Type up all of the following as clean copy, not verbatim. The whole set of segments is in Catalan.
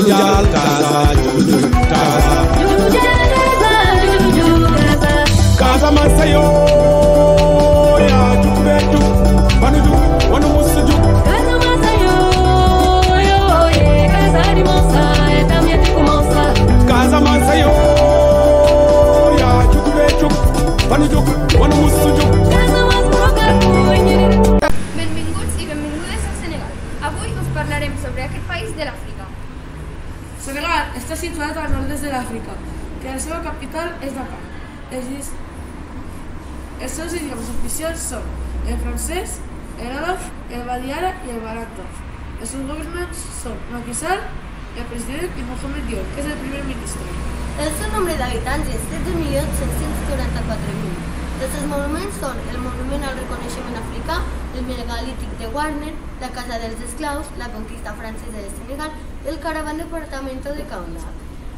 Jal Casa Casa Masayo Ya Jubetu Banuju Wanu Musuju Casa Masayo Yo ye Casa di Mosa También Kumosa Casa Masayo Ya Jubetu Banuju Wanu Musuju Casa Masayo Benvinguts i benvingudes al Senegal. Avui us parlarem sobre aquest país de l'Àfrica. Senegal està situat al nord-est de l'Àfrica, que la seva capital és Dakar. Els seus idiomes oficials són el francès, el àrab, el badiara i el baranto. Els seus governants són Macky Sall, el president, i Mohamed Diop, que és el primer ministre. El seu nombre d'habitants és 13.744.000. Els seus monuments són el Monument al Reconeixement Africà, el Megalític de Warner, la Casa dels Esclaus, la conquista francesa de Senegal y el Caravan Departamento de Kaolack.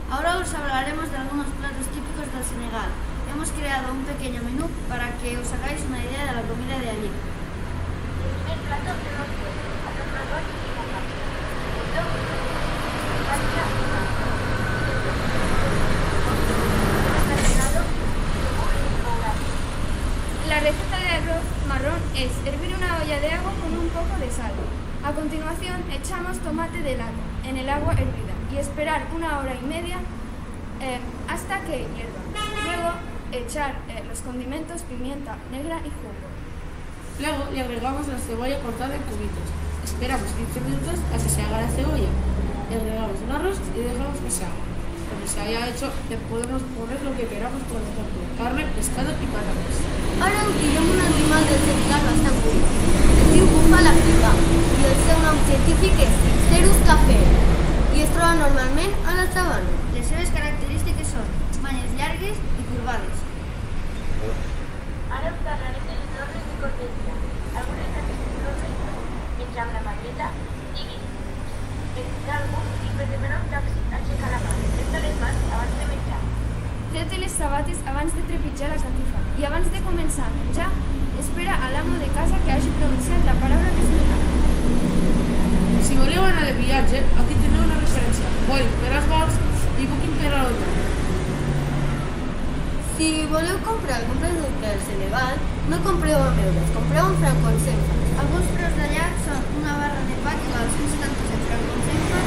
Ahora os hablaremos de algunos platos típicos del Senegal. Hemos creado un pequeño menú para que os hagáis una idea de la comida de allí. El primer plato es el arroz y la papa. La receta de arroz marrón es hervir una olla de agua con un poco de sal. A continuación echamos tomate de lata en el agua hervida y esperar 1 hora y media hasta que hierva. Luego echar los condimentos, pimienta negra y jugo. Luego le agregamos la cebolla cortada en cubitos. Esperamos 15 minutos a que se haga la cebolla. Le agregamos el arroz y dejamos que se haga. Cuando se haya hecho, le podemos poner lo que queramos, por ejemplo, carne, pescado y patatas. Ara us direm un animal del Senegal bastant curiós. Es diu búfal africà i el seu nom científic és Cerus café i es troba normalment a la sabana. Les seves característiques són banyes llargues i curvades. Ara us parlarem de les normes de cortesia. Algunes d'aquestes normes mentre amb la maqueta diguin visitar algú i per demanar un taxi aixecar la mà, prendre les mans abans de menjar. Trete les sabates abans de trepitjar la catifa i abans de començar a menjar, espera a l'amo de casa que hagi pronunciat la paraula que es demana. Si voleu anar de viatge, aquí teniu una referència. Vueling per als vols i Booking per a l'hotel. Si voleu comprar algun producte del Senegal, no compreu en euros, compreu en franco CFA. Alguns preus d'allà són una barra de pa que val 177 francs CFA,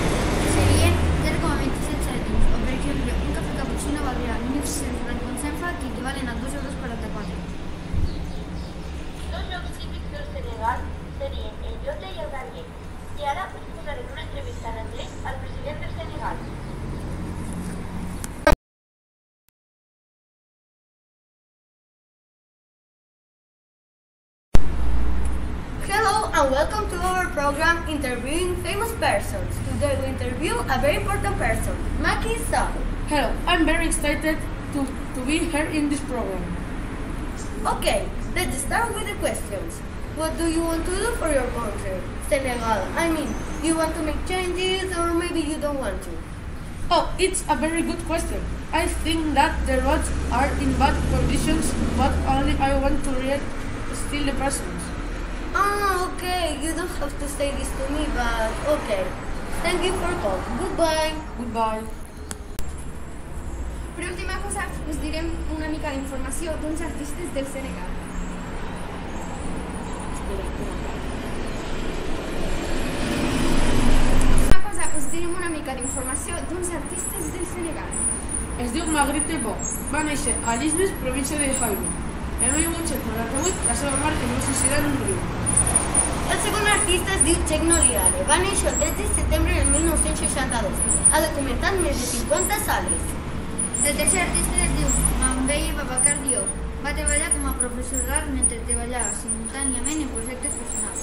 que serien 0,27 cèntims, o per exemple, un cafè cappuccino valdrà 1.600 francs CFA, que equivalen a 2,44 €. Dos llocs típics del Senegal serien el Llotja i el Garguer. I ara us posarem una entrevista en anglès al president del Senegal. Hello and welcome to our program Interviewing Famous Persons. Today we interview a very important person, Macky Sall. Hello, I'm very excited to be here in this program. Okay, let's start with the questions. What do you want to do for your country, Senegal? I mean, do you want to make changes or maybe you don't want to? Oh, it's a very good question. I think that the roads are in bad conditions, but only I want to still the presence. Okay, you don't have to say this to me, but okay. Thank you for call. Goodbye. Goodbye. Per última cosa, us direm una mica d'informació d'uns artistes del Senegal. Es diu Magritte Bo. Va néixer a Lismes, província de Haïlou. El 1898, la seva mare es va suïcidar en un riu. El segon artista es diu Cheikh Noliare. Va néixer el 13 de setembre del 1962. Ha documentat més de 50 sales. El tercer artista es diu Mambeye Babacar Diop. Va treballar com a professor d'art mentre treballava simultàniament en projectes personals.